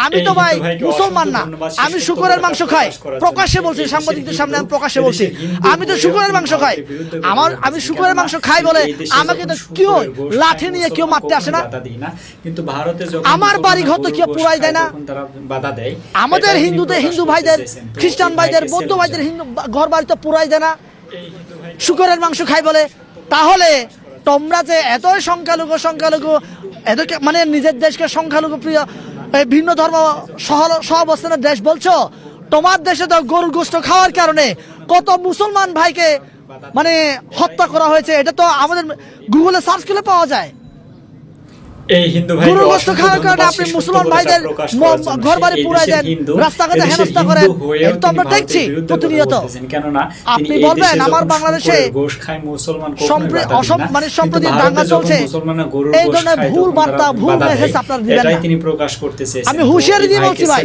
আমি তো ভাই মুসলমান না, আমি শুকরের মাংস খাই, প্রকাশ্যে বলছি, সাংবাদিকদের সামনে আমি প্রকাশ্যে বলছি আমি তো শুকরের মাংস খাই। আমি শুকরের মাংস খাই বলে আমাকে তো কেউ লাঠি নিয়ে কেউ মারতে আসে না, কিন্তু ভারতে আমার বাড়ি ঘর তো কেউ পুরাই দেয় না। আমাদের হিন্দুদের, হিন্দু ভাইদের, খ্রিস্টান ভাইদের, বৌদ্ধ ভাইদের হিন্দু ঘর বাড়ি তো পুরাই দেয় না শুকরের মাংস খাই বলে। তাহলে তোমরা যে এত সংখ্যালঘু এত মানে নিজের দেশকে সংখ্যালঘু প্রিয় ভিন্ন ধর্ম সহাবস্থানের দেশ বলছো, তোমার দেশে তো গরুর গোশত খাওয়ার কারণে কত মুসলমান ভাইকে মানে হত্যা করা হয়েছে, এটা তো আমাদের গুগলে সার্চ করলে পাওয়া যায়। এই হিন্দু ভাই গরুর গোশত খাওয়ার কারণে আপনি মুসলমান ভাইদের ঘর বাড়ি পুরাই দেন, রাস্তাঘাটে হেনস্থা করেন, এটা তো আমরা দেখছি প্রতিনিয়ত। আপনি বলবেন আমার বাংলাদেশে সম্প্রতি দাঙ্গা চলছে, এই ধরনের ভুল বার্তা, ভুল মেসেজ আপনারা দিবেন না। তিনি প্রকাশ করতেছে। আমি হুঁশিয়ারি দিয়ে বলছি ভাই,